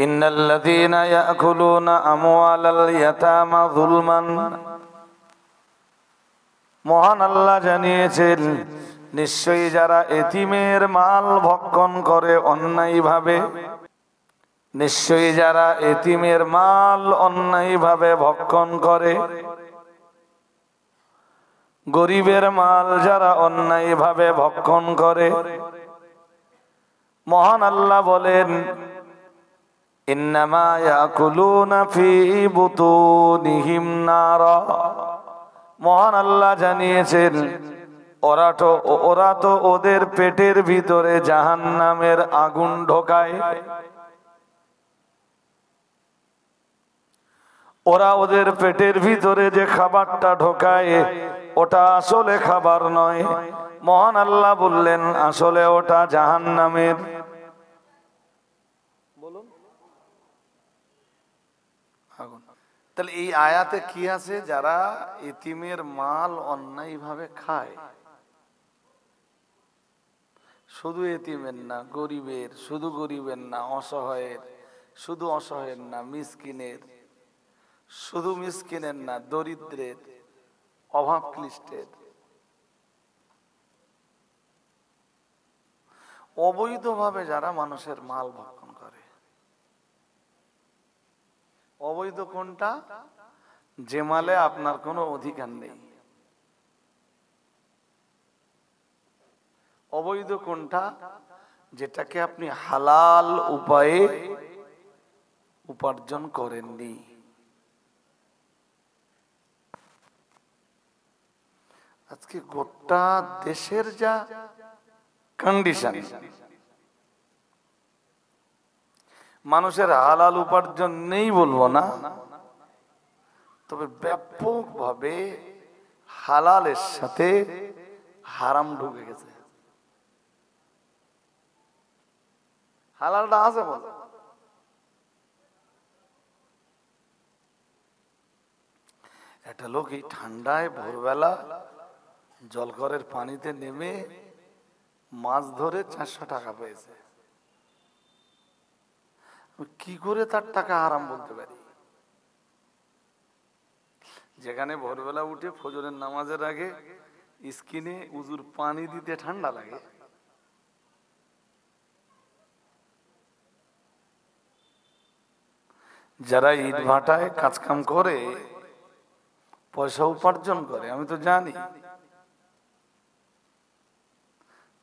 ইন্নাল্লাযীনা ইয়াকুলুনা আমওয়ালাল ইয়াতামা যুলমান, মহান আল্লাহ জানিয়েছেন নিশ্চয়ই যারা এতিমের মাল ভক্ষণ করে অন্যায়ভাবে, নিশ্চয়ই যারা এতিমের মাল অন্যায়ভাবে ভক্ষণ করে, গরিবের মাল যারা অন্যায়ভাবে ভক্ষণ করে, মহান আল্লাহ বলেন ইন্নামা ইয়াকুলুনা ফি বুতুনিহিম নারা, মহান আল্লাহ জানিয়েছেন ওরা তো ওদের পেটের ভিতরে জাহান্নামের আগুন ঢোকায়। ওরা ওদের পেটের ভিতরে যে খাবারটা ঢোকায় ওটা আসলে খাবার নয়, মহান আল্লাহ বললেন আসলে ওটা জাহান্নামের। বলুন আগুন। তাহলে এই আয়াতে কি আছে? যারা এতিমের মাল অন্যায়ভাবে খায়, শুধু এতিমের না, গরিবের, শুধু গরিবের না, অসহায়ের, শুধু অসহায়ের না, মিসকিনের, শুধু মিসকিনের না, দরিদ্রের, অভাব ক্লিষ্টের, অবৈধভাবে যারা মানুষের মাল ভক্ষণ করে। অবৈধ কোনটা? যে মালে আপনার কোনো অধিকার নেই। অবৈধ কোনটা? যেটাকে আপনি হালাল উপায়ে উপার্জন করেননি। আজকে গোটা দেশের যা কন্ডিশন, মানুষের হালাল উপার্জন নেই বলবো না, তবে ব্যাপকভাবে হালালের সাথে হারাম ঢুকে গেছে। হালালটা আছে বলো, একটা লোক এই ঠান্ডায় ভোরবেলা জলঘরের পানিতে নেমে মাছ ধরে 400 টাকা পেয়েছে। কি করে তার টাকা হারাম বলতে পারি? যেখানে ভোরবেলা উঠে ফজরের নামাজের আগে স্কিনে উজুর পানি দিতে ঠান্ডা লাগে, যারা ইট ভাটায় কাজকাম করে পয়সা উপার্জন করে, আমি তো জানি,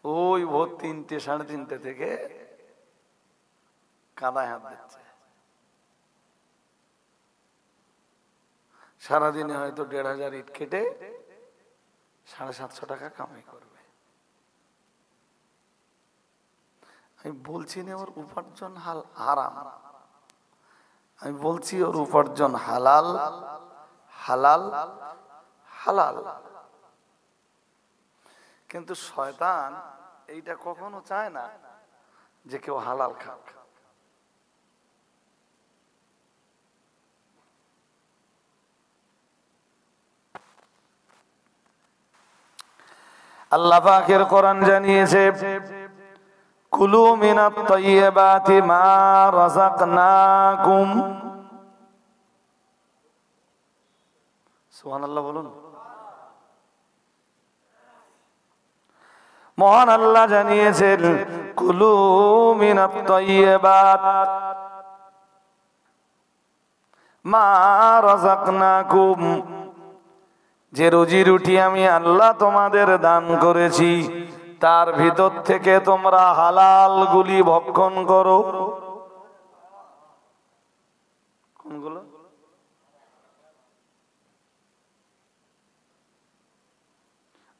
ওই ভোর 3টে সাড়ে 3টে থেকে কাদায় হাত দিচ্ছে। সারাদিনে হয়তো 1500 ইট কেটে 750 টাকা কামাই করবে। আমি বলছি না ওর উপার্জন হারাম, আমি বলছি ওর উপার্জন হালাল, হালাল, হালাল। কিন্তু শয়তান এইটা কখনো চায় না যে কেউ হালাল খাক। আল্লাহ পাকের কোরআন জানিয়েছে কুলু মিনাত তাইয়্যিবাতি মা রাযাকনাকুম। সুবহানাল্লাহ বলুন। মহান আল্লাহ জানিয়েছেন কুলু মিনাত তাইয়্যিবাত মা রাযাকনাকুম, যে রুজি রুটি আমি আল্লাহ তোমাদের দান করেছি তার ভিতর থেকে তোমরা হালাল গুলি ভক্ষণ করো। কোনগুলো?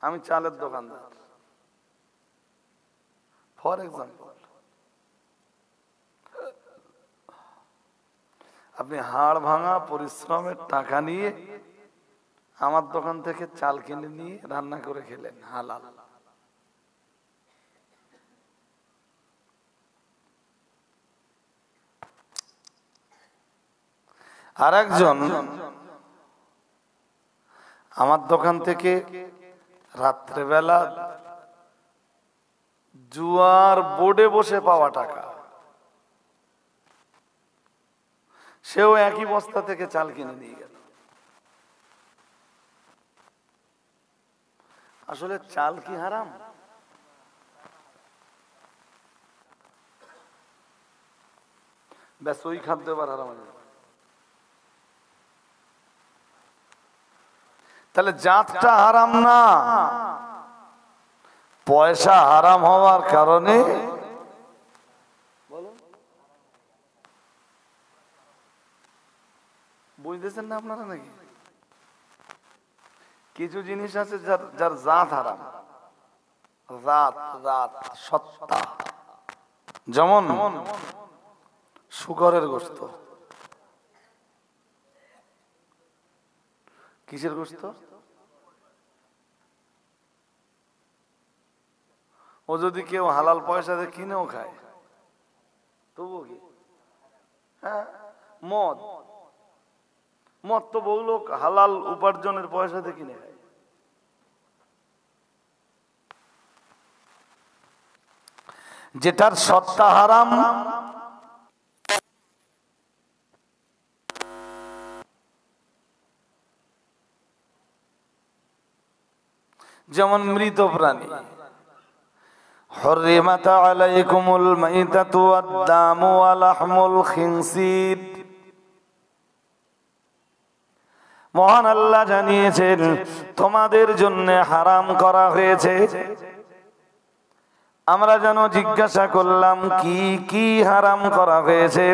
আমি চালের দোকানদার, ফর এক্সাম্পল, আপনি হাড় ভাঙা পরিশ্রমের টাকা নিয়ে আমার দোকান থেকে চাল কিনে নিয়ে রান্না করে খেলেন, হালাল। আর একজন আমার দোকান থেকে রাত্রেবেলা জুয়ার বোর্ডে বসে পাওয়া টাকা সেও একই বস্তা থেকে চাল কিনে নিয়ে গেল। আসলে চাল কি হারাম? ব্যাস ওই খাদ্য এবার হারাম হয়ে যাবে। তাহলে জাতটা হারাম না, পয়সা হারাম হওয়ার কারণে বুঝতেছেন না আপনারা নাকি? কিছু জিনিস আছে যার জাত হারাম, জাত জাত সত্তা। যেমন শুকরের গোশত। কিসের গোশত? ও যদি কেউ হালাল পয়সা দিয়ে কিনেও খায় তবুও কি? হ্যাঁ, মদ, মদ তো বহু লোক হালাল উপার্জনের পয়সা দিয়ে কিনে খায়। যেটার সত্তা হারাম, যেমন মৃত প্রাণী। حرمت عليكم الميتة والدم ولحم الخنزير। মহান আল্লাহ জানিয়েছেন তোমাদের জন্য হারাম করা হয়েছে। আমরা যেন জিজ্ঞাসা করলাম কি কি হারাম করা হয়েছে।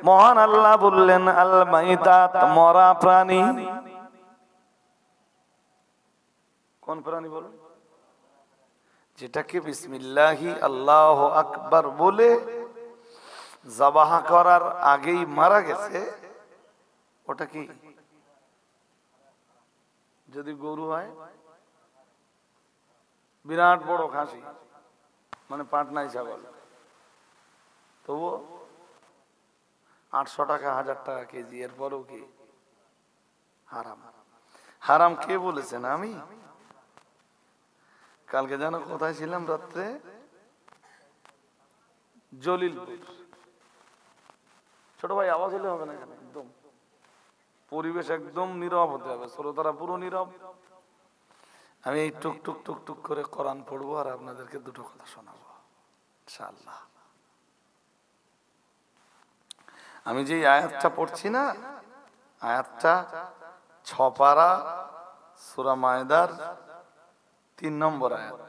মহান আল্লাহ বললেন আল মাইতাত, মরা প্রাণী। কোন প্রাণী বলুন? যেটাকে বিসমিল্লাহি আল্লাহ আকবার বলে জবাহ করার আগেই মারা গেছে, ওটা কি? যদি গরু হয়, বিরাট বড় খাসি, মানে পাটনাই ছাগল, তবু 800 টাকা 1000 টাকা কেজি, এরপরও কি হারাম? হারাম কে বলেছেন? আমি কালকে জানো কোথায় ছিলাম? রাত্রে জলিলপুর। ছোট ভাই আওয়াজ হলে হবে না, এখানে একদম পরিবেশ একদম নীরব হতে হবে, শ্রোতারা পুরো নীরব। আমি এই টুক টুক টুক টুক করে কোরআন পড়বো আর আপনাদেরকে দুটো কথা শোনাবো ইনশাআল্লাহ। আমি যে আয়াতটা পড়ছি না, আয়াতটা 6 পারা সূরা মায়দার 3 নম্বর আয়াত।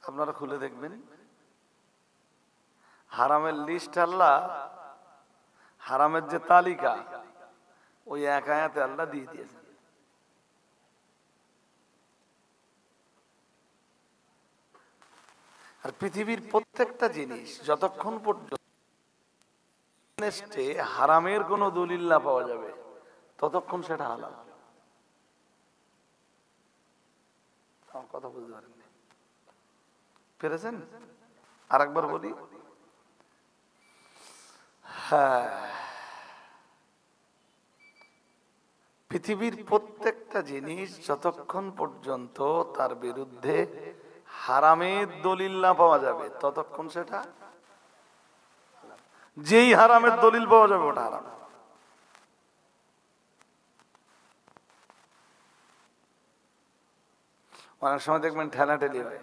আপনারা খুলে দেখবেন, হারামের লিস্ট আল্লাহ, হারামের যে তালিকা, ওই এক আয়াতে আল্লাহ দিয়ে দিয়েছেন। আর পৃথিবীর প্রত্যেকটা জিনিস যতক্ষণ পর্যন্ত হারামের কোনো দলিল না পাওয়া যাবে ততক্ষণ সেটা হালাল। কথা বুঝতে পারেননি? পেরেছেন? আর একবার বলি, হ্যাঁ, পৃথিবীর প্রত্যেকটা জিনিস যতক্ষণ পর্যন্ত তার বিরুদ্ধে হারামের দলিল না পাওয়া যাবে ততক্ষণ সেটা, যেই হারামের দলিল পাওয়া যাবে ওটা হারাম। অনেক সময় দেখবেন ঠেলাঠেলি হয়,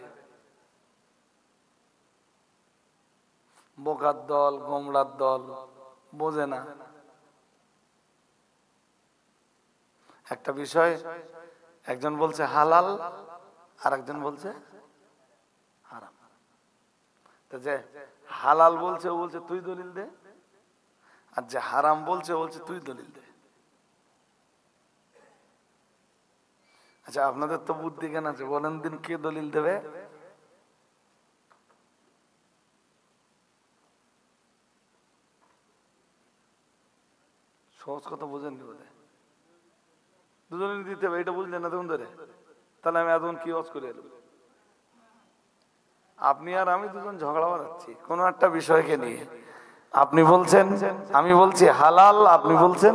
বোকার দল, গোমড়ার দল বোঝে না একটা বিষয়। একজন বলছে হালাল আর একজন বলছে হারাম। যে হালাল বলছে ও বলছে তুই দলিল দে, আর যে হারাম বলছে ও বলছে তুই দলিল দে। আচ্ছা, আপনাদের তো বুদ্ধি জ্ঞান আছে, বলেন দিন কে দলিল দেবে? সহজ কথা বুঝেননি বোধহয়। দুজনে দিতে হবে, এটা বুঝলেন না তখন ধরে? তাহলে আমি এতক্ষণ কি ওয়াজ করে এলাম? আপনি আর আমি দুজন ঝগড়া বাড়াচ্ছি কোন একটা বিষয়কে নিয়ে। আপনি বলছেন, আমি বলছি হালাল, আপনি বলছেন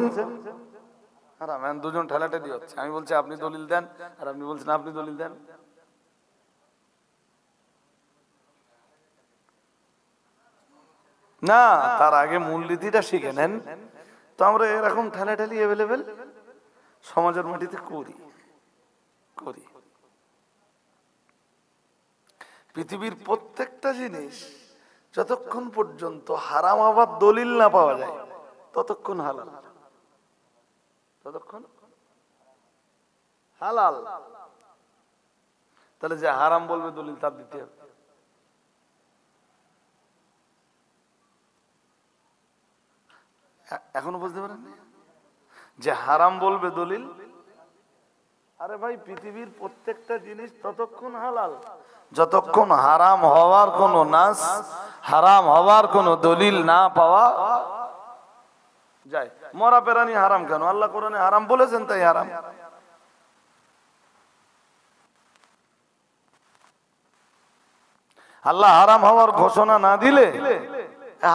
হারাম। দুজন ঠেলাঠেলি হচ্ছে। আমি বলছি আপনি দলিল দেন, আর আপনি বলছেন আপনি দলিল দেন। না, তার আগে মূলনীতিটা শিখে নেন। তো আমরা এরকম ঠেলাঠেলি অ্যাভেলেবেল সমাজের মাটিতে করি। পৃথিবীর প্রত্যেকটা জিনিস যতক্ষণ পর্যন্ত হারাম হবার দলিল না পাওয়া যায় ততক্ষণ হালাল, ততক্ষণ হালাল। তাহলে যে হারাম বলবে দলিল তার দিতে হবে। এখনো বুঝতে পারেন যে হারাম বলবে দলিল? আরে ভাই, পৃথিবীর প্রত্যেকটা জিনিস ততক্ষণ হালাল যতক্ষণ হারাম হওয়ার কোন নাস, হারাম হওয়ার কোন দলিল না পাওয়া যায়। মরা প্রাণী হারাম কেন? আল্লাহ কোরআনে হারাম বলেছেন, তাই হারাম। আল্লাহ হারাম হওয়ার ঘোষণা না দিলে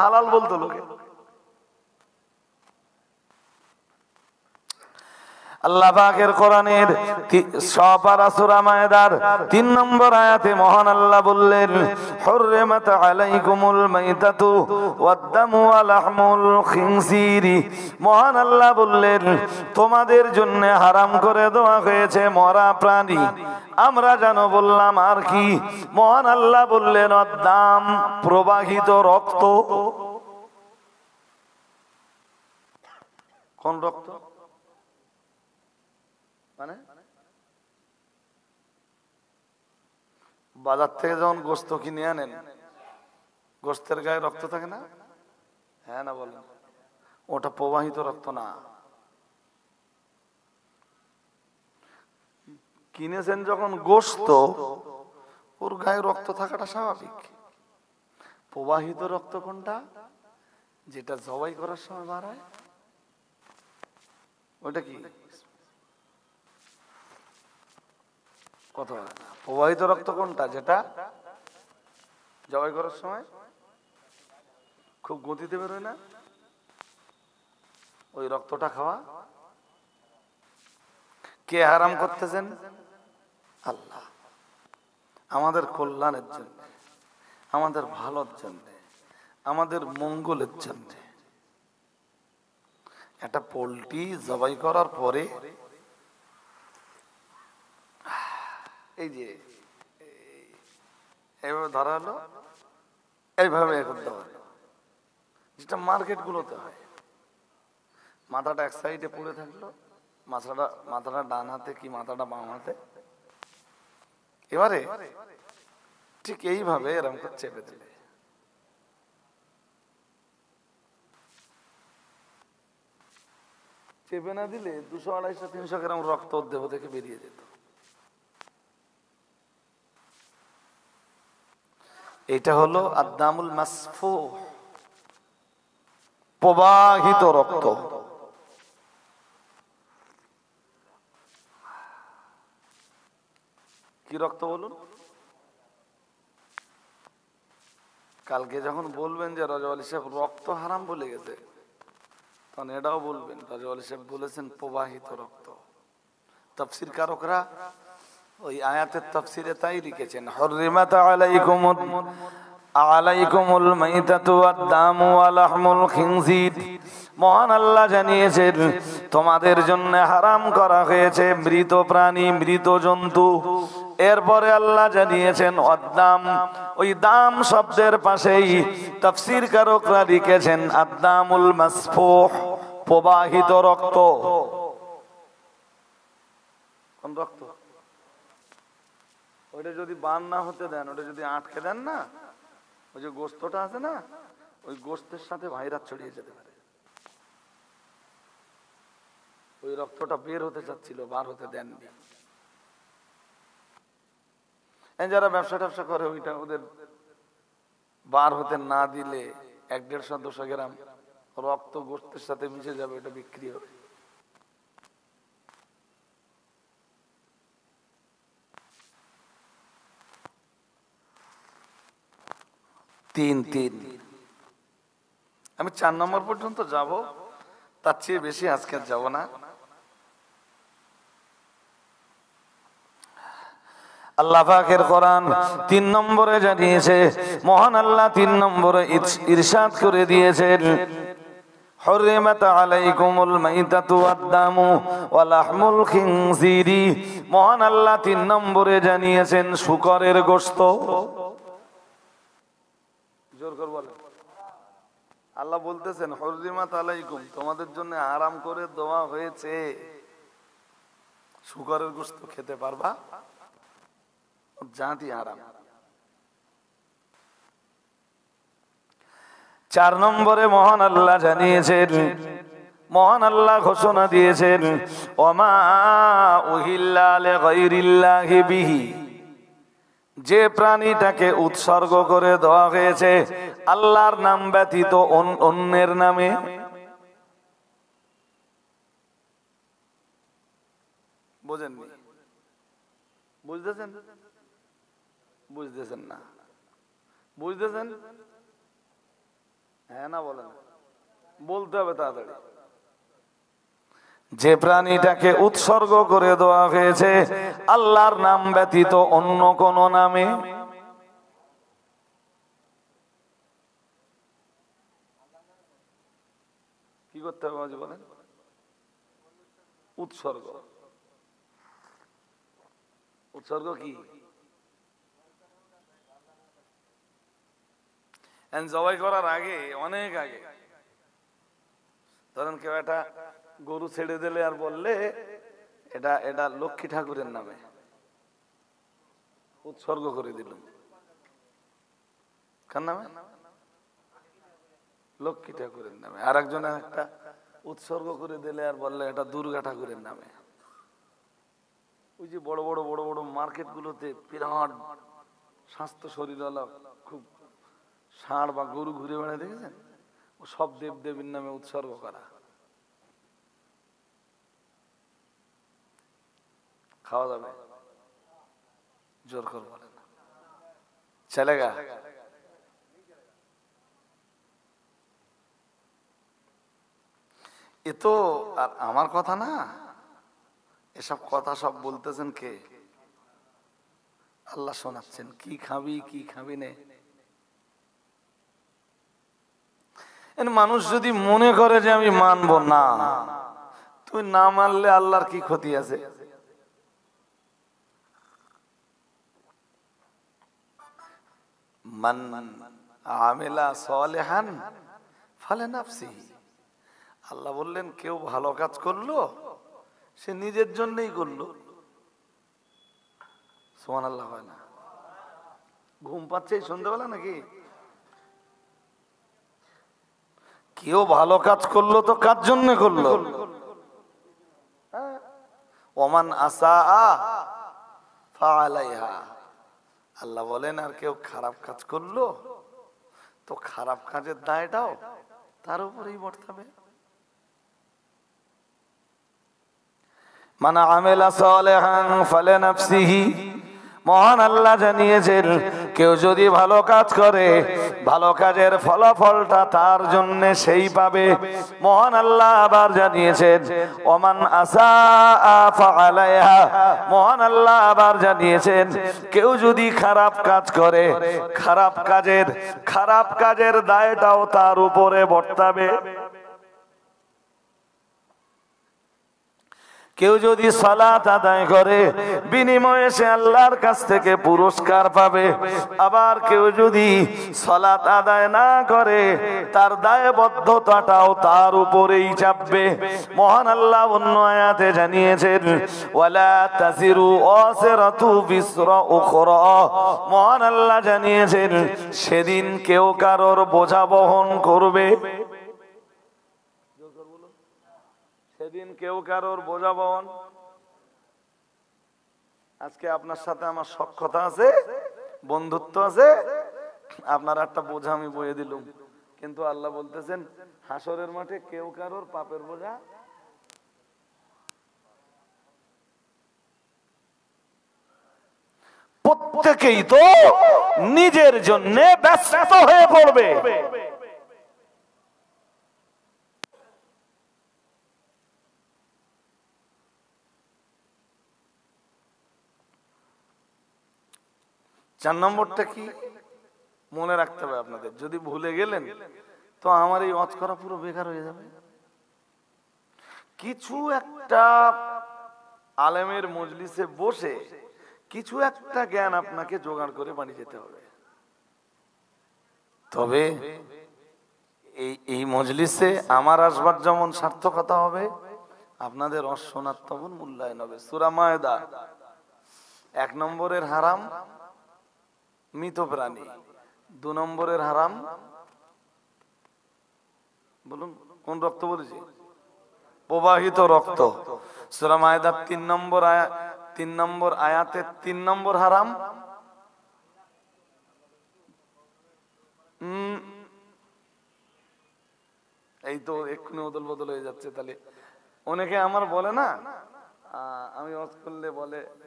হালাল বলতো লোকে। আল্লাহ পাকের কোরআনের সূরা সূরা মায়েদার 3 নম্বর আয়াতে মহান আল্লাহ বললেন, হুররিমাত আলাইকুমুল মাইতাতু ওয়াদ-দামু ওয়া লাহমুল খিনজিরি। মহান আল্লাহ বললেন, তোমাদের জন্য হারাম করে দেওয়া হয়েছে মরা প্রাণী। আমরা জানো বললাম আর কি? মহান আল্লাহ বললেন, ওয়াদ-দাম, প্রবাহিত রক্ত। কোন রক্ত? মানে বাজার থেকে যখন গোস্ত কিনে আনেন, গোস্তের গায়ে রক্ত থাকে না? হ্যাঁ না বলেন? ওটা প্রবাহিত রক্ত না। কিনেছেন যখন গোস্ত, ওর গায়ে রক্ত থাকাটা স্বাভাবিক। প্রবাহিত রক্ত কোনটা? যেটা জবাই করার সময় বার হয়, ওটা কি? কথা বলে না। প্রবাহিত রক্ত কোনটা? যেটা জবাই করার সময় খুব গতিতে বেরোয় না, ওই রক্তটা খাওয়া। কে হারাম করতেছেন? আল্লাহ। আমাদের কল্যাণের জন্য, আমাদের ভালোর জন্য, আমাদের মঙ্গলের জন্য। একটা পোল্ট্রি জবাই করার পরে এই যে এইভাবে ধরা হলো, এইভাবে করতে হবে, যেটা মার্কেট গুলোতে হয়। মাথাটা এক সাইডে পড়ে থাকলো, মাথাটা ডান হাতে কি মাথাটা বাম হাতে, এবারে ঠিক এইভাবে এরকম করে চেপে দিলে চেপে না দিলে 200, 250, 300 গ্রাম রক্ত দেহ থেকে বেরিয়ে যেত। এটা হলো আদ-দামুল মাসফুহ, প্রবাহিত রক্ত। কি রক্ত বলুন? কালকে যখন বলবেন যে রাজা আলী সাহেব রক্ত হারাম বলে গেছে, তখন এটাও বলবেন রাজা আলী সাহেব বলেছেন প্রবাহিত রক্ত। তাফসীর কারকরা ওই আয়াতের তাফসীরে তাই লিখেছেন, হুররিমাত আলাইকুমুল মাইতাতু ওয়াদ-দামু ওয়া লাহমুল খিনজির। মহান আল্লাহ জানিয়েছেন, তোমাদের জন্য হারাম করা হয়েছে মৃত প্রাণী, মৃত জন্তু। এরপরে আল্লাহ জানিয়েছেন ওয়াদ-দাম, ওই দাম শব্দের পাশেই তাফসীর কারকরা লিখেছেন আদ-দামুল মাসফুহ, প্রবাহিত রক্ত। কোন রক্ত? ওইটা যদি বান না হতে দেন, ওটা যদি আটকে দেন না, ওই যে গোস্তটা আছে না, ওই গোস্তের সাথে ভাইরাস ছড়িয়ে যেতে পারে। ওই রক্তটা বের হতে চাচ্ছিল, বার হতে দেননি। যারা ব্যবসা ট্যাবসা করে, ওইটা ওদের বার হতে না দিলে 150-200 গ্রাম রক্ত গোস্তের সাথে মিশে যাবে, এটা বিক্রি হবে। তিন আমি 4 নম্বর পর্যন্ত যাব, তার চেয়ে বেশি আজকে যাব না। আল্লাহ পাকের কোরআন 3 নম্বরে জানিয়েছে, মহান আল্লাহ 3 নম্বরে ইরশাদ করে দিয়েছেন, হুররিমাত আলাইকুমুল মাইতাতু ওয়াদ-দামু ওয়া লাহমুল খিনজিরি। মহান আল্লাহ 3 নম্বরে জানিয়েছেন শূকরের গোশত। জোর করে বলেন। আল্লাহ বলতেছেন হুররিমাত আলাইকুম, তোমাদের জন্য আরাম করে দেওয়া হয়েছে, শূকরের গোশত খেতে পারবা, জাতি আরাম। 4 নম্বরে মহান আল্লাহ জানিয়েছেন, মহান আল্লাহ ঘোষণা দিয়েছেন, ওমা উহিল্লা লিগাইরিল্লাহি বিহি, যে প্রাণীটাকে উৎসর্গ করে দেওয়া হয়েছে আল্লাহর নাম ব্যতীত অন্যের নামে। বুঝেননি? বুঝতেছেন? বুঝতেছেন না? বুঝতেছেন? হ্যাঁ না বলেন, বলতে হবে তাড়াতাড়ি। যে প্রাণীটাকে উৎসর্গ করে দেওয়া হয়েছে আল্লাহর নাম ব্যতীত অন্য কোন নামে, কি করতে হবে বলেন? উৎসর্গ। উৎসর্গ কি? জবাই করার আগে, অনেক আগে, ধরেন কেউ একটা গরু ছেড়ে দিলে আর বললে এটা এটা লক্ষ্মী ঠাকুরের নামে উৎসর্গ করে দিল। কার নামে? লক্ষ্মী ঠাকুরের নামে। আর একজনে একটা উৎসর্গ করে দিলে আর বললে এটা দুর্গা ঠাকুরের নামে। ওই যে বড় বড় বড় বড় মার্কেট গুলোতে বিরাট স্বাস্থ্য শরীরওয়ালা খুব ষাঁড় বা গরু ঘুরে বেড়ায়, দেখেছেন? ও সব দেব দেবীর নামে উৎসর্গ করা। খাওয়া যাবে? জোর করে বলেন, চলেগা? এ তো আর আমার কথা না, এসব কথা সব বলতেছেন কে? আল্লাহ শোনাচ্ছেন। কি খাবি কি খাবি নে। মানুষ যদি মনে করে যে আমি মানব না, তুই না মানলে আল্লাহর কি ক্ষতি আছে? মান আমিলা সালিহান ফালিনাফসিহি, আল্লাহ বললেন কেউ ভালো কাজ করলো সে নিজের জন্যই করলো। সুবহানাল্লাহ। হয় না? ঘুম পাচ্ছে সন্ধ্যাবেলা নাকি? কেউ ভালো কাজ করলো তো কার জন্য করলো? ওমান আসা ফাআলাইহা, আল্লাহ বলেন আর কেউ খারাপ কাজ করলো তো খারাপ কাজের দায়টাও তার উপরেই বর্তাবে। মান আমিলা সালিহান ফালিনাফসিহি, মহান আল্লাহ জানিয়েছেন কেউ যদি ভালো কাজ করে ভালো কাজের ফলাফলটা তার জন্য সেই পাবে। মহান আল্লাহ আবার জানিয়েছেন ওমান আসা ফাআলাইহা, মহান আল্লাহ আবার জানিয়েছেন কেউ যদি খারাপ কাজ করে খারাপ কাজের দায়টাও তার উপরে বর্তাবে। কেউ যদি সালাত আদায় করে বিনিময়ে সে আল্লাহর কাছ থেকে পুরস্কার পাবে। আবার কেউ যদি সালাত আদায় না করে তার দায়বদ্ধতাটাও তার উপরেই চাপবে। মহান আল্লাহ অন্য আয়াতে জানিয়েছেন ওয়ালা তাজিরু ওয়াসিরাতু বিসরা উখরা, মহান আল্লাহ জানিয়েছেন সেদিন কেউ কারোর বোঝা বহন করবে, সেদিন কেউ কারোর বোঝা বহন। আজকে আপনার সাথে আমার সখ্যতা আছে, বন্ধুত্ব আছে, আপনার একটা বোঝা আমি বয়ে দিলাম, কিন্তু আল্লাহ বলতেছেন হাসরের মাঠে কেউ কারোর পাপের বোঝা প্রত্যেকেই তো নিজের জন্য ব্যস্ত হয়ে পড়বে। 4 নম্বরটা কি মনে রাখতে হবে আপনাদের, যদি ভুলে গেলেন তো আমার এই ওয়াজ করা পুরো বেকার হয়ে যাবে। কিছু একটা আলেমের মজলিসে বসে কিছু একটা জ্ঞান আপনাকে জোগাড় করে বানিয়ে যেতে হবে। তবে এই মজলিসে আমার আসবার যেমন সার্থকতা হবে, আপনাদের অশোনার তেমন মূল্যায়ন হবে। সূরা মায়েদা 1 নম্বরের হারাম মৃত প্রাণী, 2 নম্বরের হারাম বলুন কোন রক্ত বলেছি? প্রবাহিত রক্ত। সূরা মায়েদা 3 নম্বর আয়াতে 3 নম্বর হারাম এই তো এক্ষুনি ওদল বদল হয়ে যাচ্ছে। তাহলে অনেকে আমার বলে না, আমি ওয়াজ করলে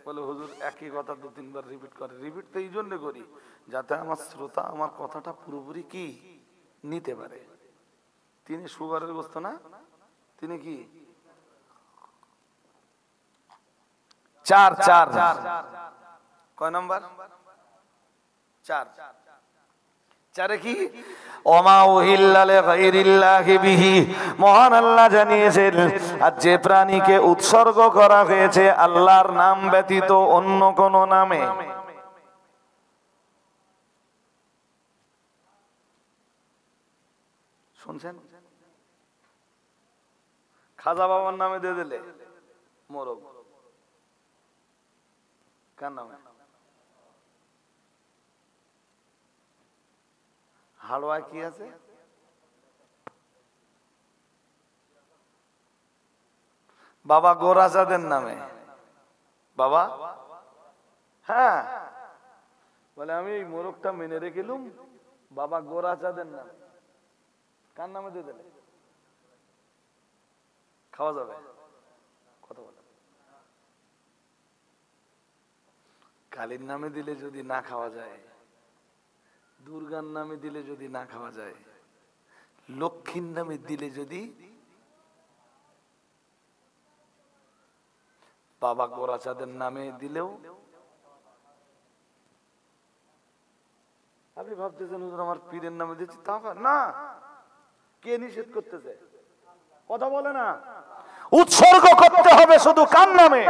বলে হুজুর একই কথা 2-3 বার রিপিট করে। রিপিট তো এই জন্য করি যাতে আমার শ্রোতা আমার কথাটা পুরোপুরি কি নিতে পারে। তিনি সুগারের গ্রস্ত না, তিনি কি 4 কয় নম্বর? 4 কি ওমা উহিল্লা লিগাইরিল্লাহি বিহি, মহান আল্লাহ জানিয়েছেন আর যে প্রাণীকে উৎসর্গ করা হয়েছে আল্লাহর নাম ব্যতীত অন্য কোন নামে, শুনছেন? খাজা বাবার নামে দিয়ে দিলে মোরগ, কার নামে? হাড়োয়ায় কি আছে? বাবা গোরাচাঁদের নামে। বাবা হ্যাঁ বলে আমি এই মোরগটা মেনে রেখেলুম বাবা গোরাচাঁদের নামে। কার নামে দিয়ে দিলে? খাওয়া যাবে? কথা বলে কালীর নামে দিলে যদি না খাওয়া যায়, দুর্গার নামে দিলে যদি না খাওয়া যায়, লক্ষ্মীর নামে দিলে যদি, বাবা গোরাচাঁদের নামে দিলেও আপনি ভাবতেছেন হুজুর আমার পীরের নামে দিচ্ছি, তা না। কে নিষেধ করতেছে? কথা বলে না। উৎসর্গ করতে হবে শুধু কার নামে?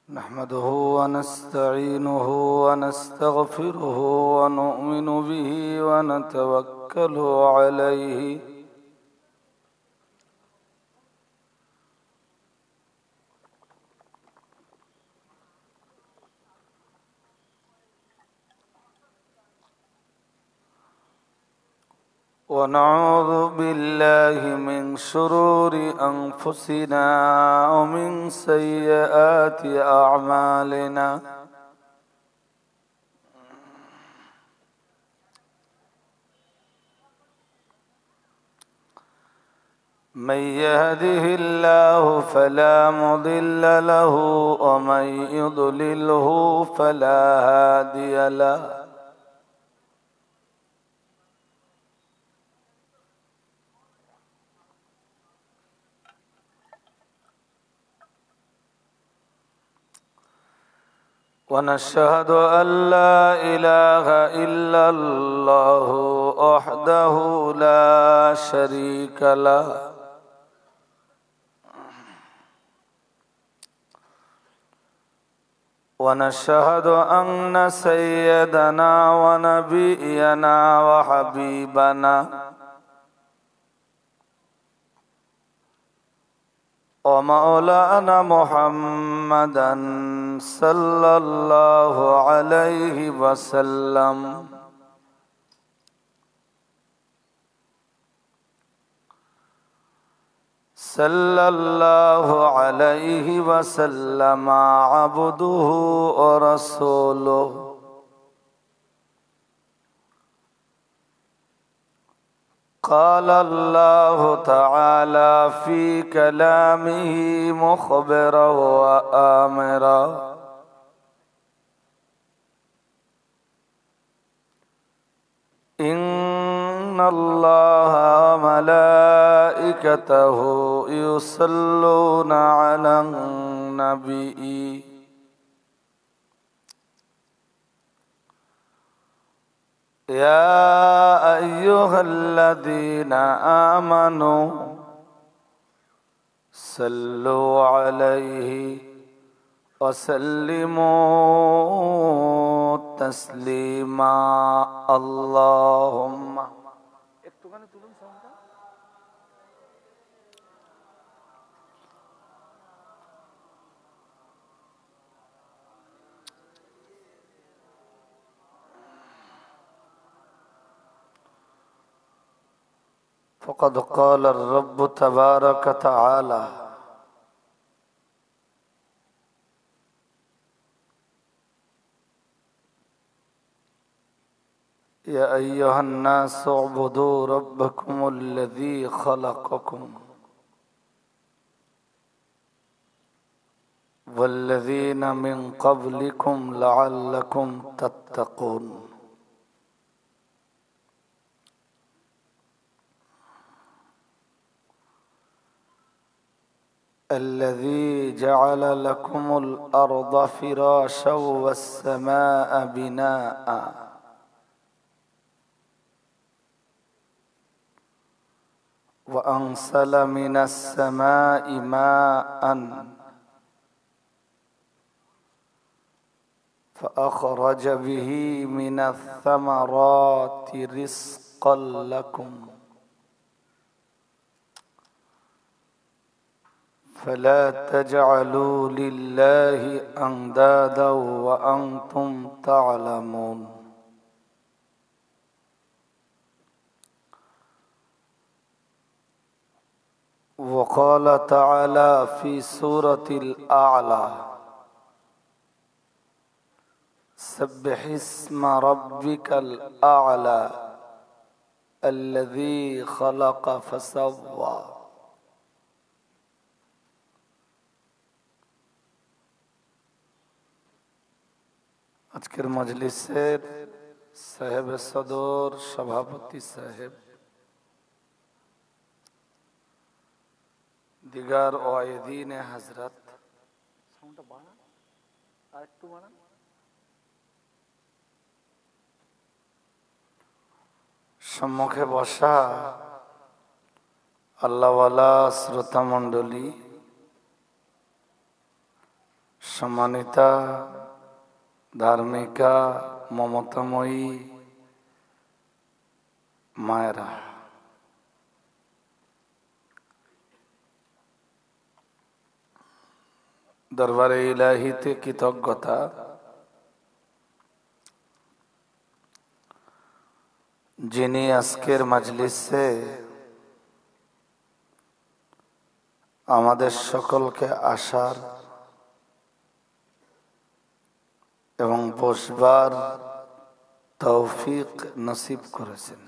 نحمده ونستعينه ونستغفره ونؤمن به ونتوكل عليه ونعوذ بالله من شرور أنفسنا ومن سيئات أعمالنا من يهده الله فلا مضل له ومن يضلله فلا هادي له ونشهد أن لا إله إلا الله وحده لا شريك له ونشهد أن سيدنا ونبينا وحبيبنا ومولانا محمدا صلى الله عليه وسلم صلى الله عليه وسلم عبده ورسوله قال الله تعالى في كلامه مخبرا وآمرا إن الله وملائكته وملائكته يصلون على النبي يا أيها الذين آمنوا صلوا عليه وسلموا تسليما اللهم فقد قال الرب تبارك تعالى يا أيها الناس اعبدوا ربكم الذي خلقكم والذين من قبلكم لعلكم تتقون الذي جعل لكم الأرض فراشا والسماء بناء وأنزل من السماء ماء فأخرج به من الثمرات رزقا لكم فلا تجعلوا لله أندادا وأنتم تعلمون وقال تعالى في سورة الأعلى سبح اسم ربك الأعلى الذي خلق فسوى আজকের মজলিসের সাহেব সদর সভাপতি সাহেব দিগার ওয়াইদিনে হযরত সম্মুখে বসা আল্লাহওয়ালা শ্রোতা মণ্ডলী, সম্মানিতা ধার্মিকা মমতাময়ী মায়েরা, দরবারে ইলাহিতে কৃতজ্ঞতা। যিনি আজকের মাজলিসে আমাদের সকলকে আসার এবং বসবার তৌফিক নসিব করেছেন,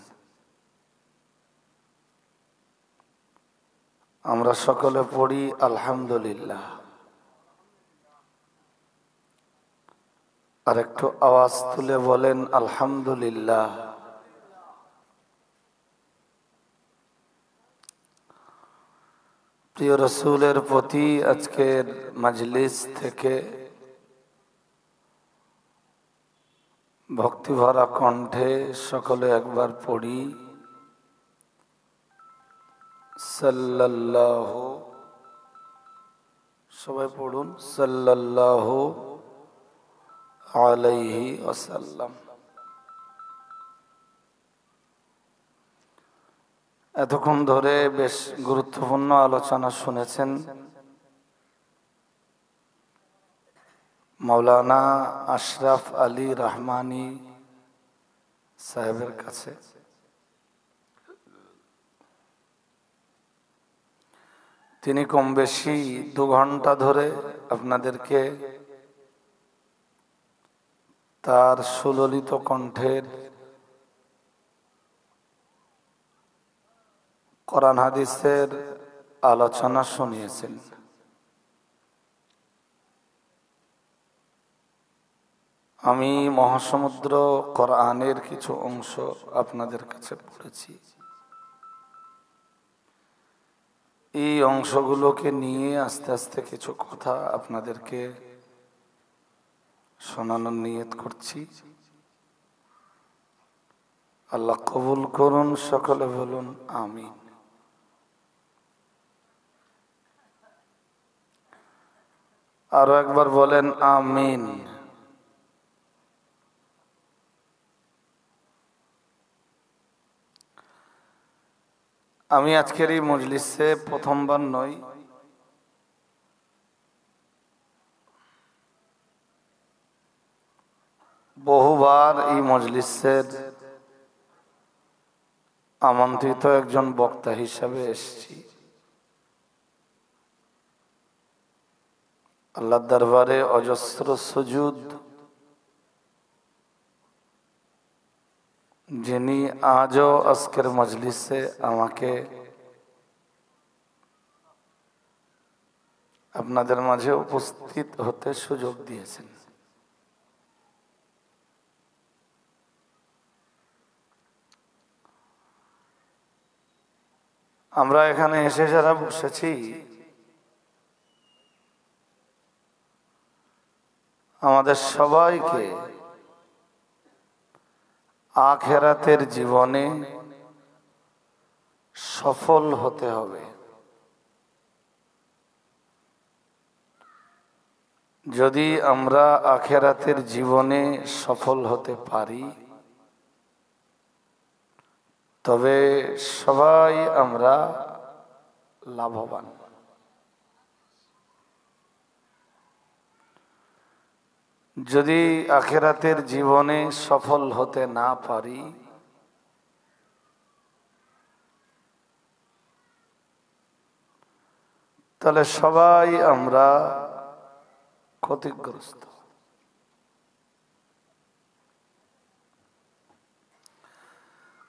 আমরা সকলে পড়ি আলহামদুলিল্লাহ। আর একটু আওয়াজ তুলে বলেন আলহামদুলিল্লাহ। প্রিয় রাসূলের প্রতি আজকের মাজলিস থেকে ভক্তিভরা কণ্ঠে সকলে একবার পড়ি সাল্লাল্লাহু, সবাই পড়ুন সাল্লাল্লাহু আলাইহি ওয়াসাল্লাম। এতক্ষণ ধরে বেশ গুরুত্বপূর্ণ আলোচনা শুনেছেন মাওলানা আশরাফ আলী রহমানী সাহেবের কাছে। তিনি কম বেশি 2 ঘন্টা ধরে আপনাদেরকে তার সুললিত কণ্ঠের কোরআন হাদিসের আলোচনা শুনিয়েছেন। আমি মহাসমুদ্র কোরআনের কিছু অংশ আপনাদের কাছে পড়েছি। এই অংশগুলোকে নিয়ে আস্তে আস্তে কিছু কথা আপনাদেরকে শোনানোর নিয়ত করছি। আল্লাহ কবুল করুন, সকলে বলুন আমিন। আরো একবার বলেন আমিন। আমি আজকের এই মজলিসে প্রথমবার নই, বহুবার এই মজলিসের আমন্ত্রিত একজন বক্তা হিসাবে এসেছি। আল্লাহর দরবারে অজস্র সুজুদ, যিনি আজও আজকের মজলিসে আমাকে আপনাদের মাঝে উপস্থিত হতে সুযোগ দিয়েছেন। আমরা এখানে এসে যারা বসেছি, আমাদের সবাইকে আখিরাতের জীবনে সফল হতে হবে। যদি আমরা আখিরাতের জীবনে সফল হতে পারি, তবে সবাই আমরা লাভবান। যদি আখিরাতের জীবনে সফল হতে না পারি, তাহলে সবাই আমরা ক্ষতিগ্রস্ত।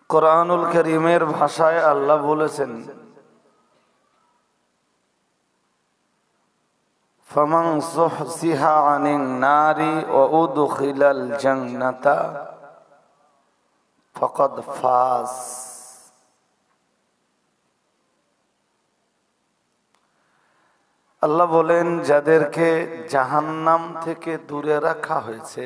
কোরআনুল কারীমের ভাষায় আল্লাহ বলেছেন, ফামান যুহজিহা আনিন নারি ওয়া উদখিলাল জান্নাতা ফাকাদ ফাজ। আল্লাহ বলেন, যাদেরকে জাহান্নাম থেকে দূরে রাখা হয়েছে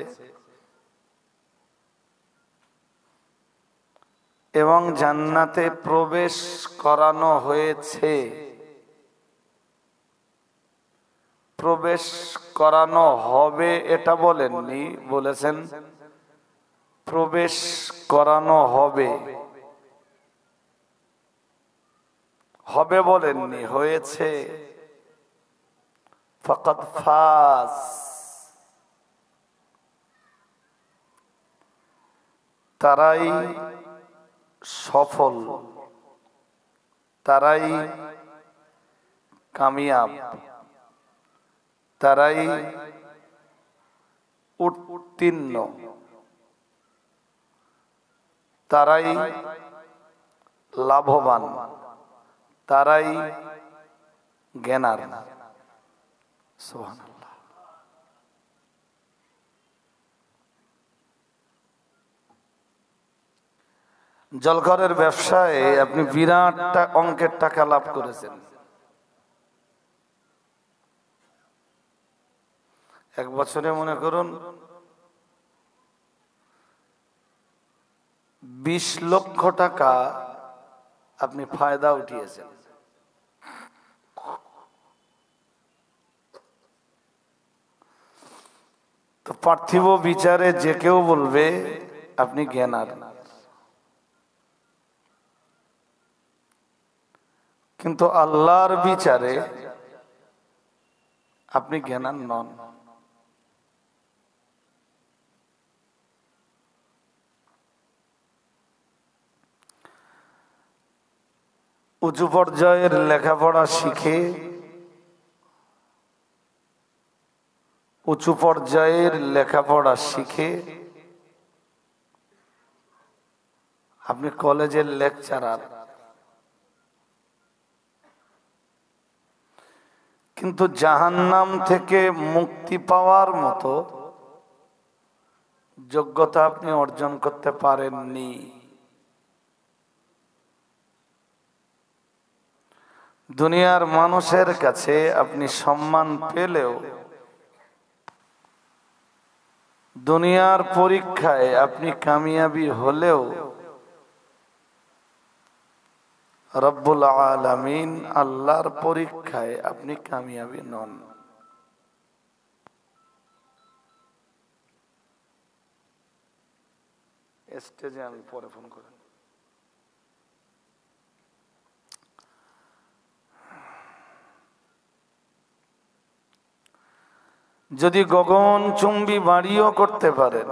এবং জান্নাতে প্রবেশ করানো হয়েছে, প্রবেশ করানো হবে এটা বলেননি, বলেছেন প্রবেশ করানো হবে। হবে বলেননি, হয়েছে। ফাকাদ ফাজ, তারাই সফল, তারাই কামিয়াব, তারাই উত্তীর্ণ, তারাই লাভবান, তারাই জ্ঞানার। সুবহানাল্লাহ। জলঘরের ব্যবসায় আপনি বিরাট অঙ্কের টাকা লাভ করেছেন। এক বছরে মনে করুন 20 লক্ষ টাকা আপনি ফায়দা উঠিয়েছেন। তো পার্থিব বিচারে যে কেউ বলবে আপনি জ্ঞানার, কিন্তু আল্লাহর বিচারে আপনি জ্ঞানার নন। উঁচু পর্যায়ের লেখাপড়া শিখে, উঁচু পর্যায়ের লেখাপড়া শিখে আপনি কলেজের লেকচারার, কিন্তু জাহান্নাম থেকে মুক্তি পাওয়ার মতো যোগ্যতা আপনি অর্জন করতে পারেননি। দুনিয়ার মানুষের কাছে আপনি সম্মান পেলেও, দুনিয়ার পরীক্ষায় আপনি কামিয়াবি হলেও, রব্বুল আলামিন আল্লাহর পরীক্ষায় আপনি কামিয়াবি নন। স্টেজে আমি পরে ফোন করেন। যদি গগন চুম্বি বাড়িও করতে পারেন,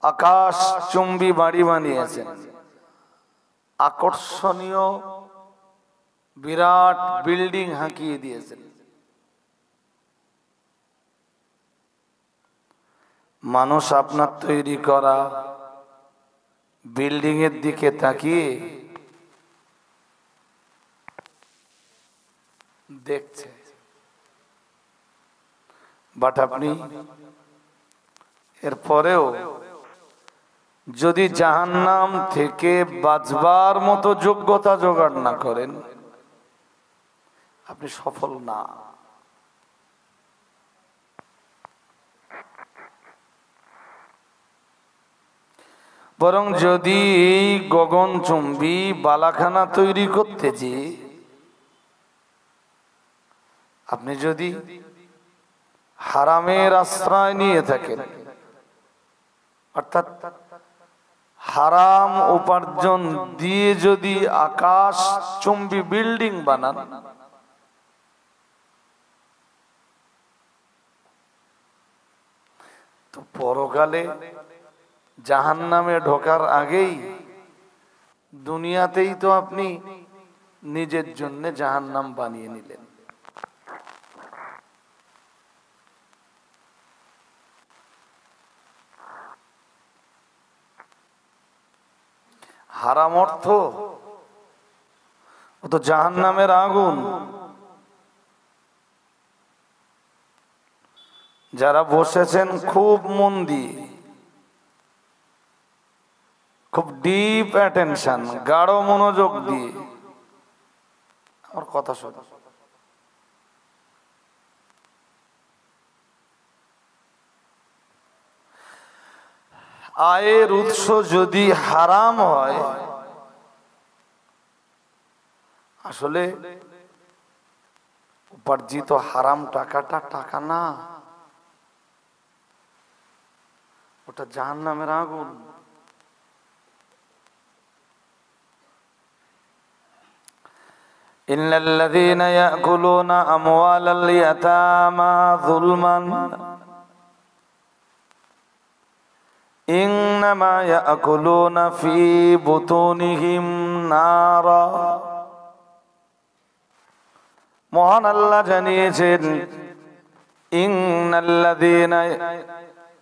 আকাশ চুম্বি বাড়ি বানিয়েছেন, আকর্ষণীয় বিরাট বিল্ডিং হাঁকিয়ে দিয়েছেন, মানুষ আপনার তৈরি করা বিল্ডিং এর দিকে তাকিয়ে দেখছে, বাট আপনি এরপরেও যদি জাহান্নাম থেকে বাঁচবার মতো যোগ্যতা জোগাড় না করেন, আপনি সফল না। বরং যদি গগনচুম্বী বালাখানা তৈরি করতে যে আপনি যদি হারামের আশ্রয় নিয়ে থাকেন, অর্থাৎ হারাম উপার্জন দিয়ে যদি আকাশ চুম্বী বিল্ডিং বানান, তো পরকালে জাহান্নামে ঢোকার আগেই দুনিয়াতেই তো আপনি নিজের জন্য জাহান্নাম বানিয়ে নিলেন। হারাম অর্থ ও তো জাহান্নামের আগুন। যারা বসেছেন খুব মন দিয়ে, খুব ডিপ অ্যাটেনশন, গাঢ় মনোযোগ দিয়ে আমার কথা শোনো। আয়ের উৎস যদি হারাম হয়, আসলে উপার্জিত হারাম টাকাটা টাকা না, ওটা জাহান্নামের আগুন। ইন্নাল্লাযীনা ইয়াকুলুনা আমওয়ালাল ইয়াতামা যুলমান ইন্নামা ইয়াকুলুনা ফি বুতুনিহিম নারা। মহান আল্লাহ জানিয়েছেন, ইন্নাল্লাযীনা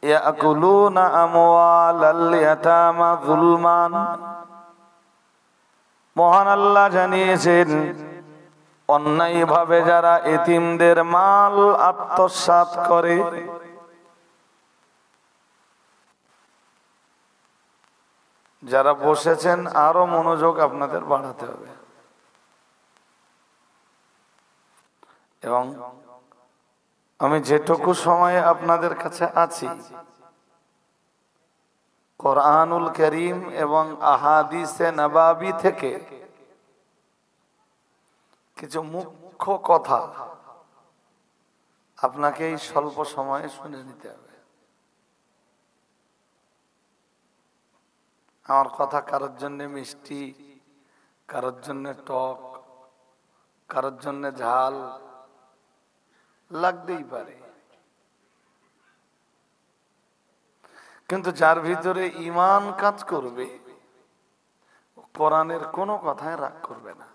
ইয়াকুলুনা আমওয়ালাল ইয়াতামা যুলমান। মহান আল্লাহ জানিয়েছেন, অন্যায়ভাবে যারা এতিমদের মাল আত্মসাৎ করে, যারা বসেছেন আরো মনোযোগ আপনাদের বাড়াতে হবে। এবং আমি যেটুকু সময়ে আপনাদের কাছে আছি, কোরআনুল কারীম এবং আহাদিসে নবাবী থেকে কিছু মুখ্য কথা আপনাকে এই স্বল্প সময়ে শুনে নিতে হবে। আমার কথা কারোর জন্য মিষ্টি, কারোর জন্য টক, কারোর জন্য ঝাল লাগতেই পারে, কিন্তু যার ভিতরে ঈমান কাজ করবে, কোরআনের কোনো কথায় রাগ করবে না,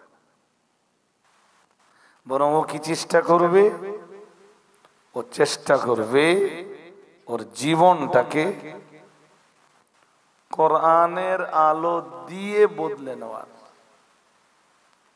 বরং ও কি চেষ্টা করবে, ও চেষ্টা করবে ওর জীবনটাকে কোরআনের আলো দিয়ে বদলে নেওয়ার।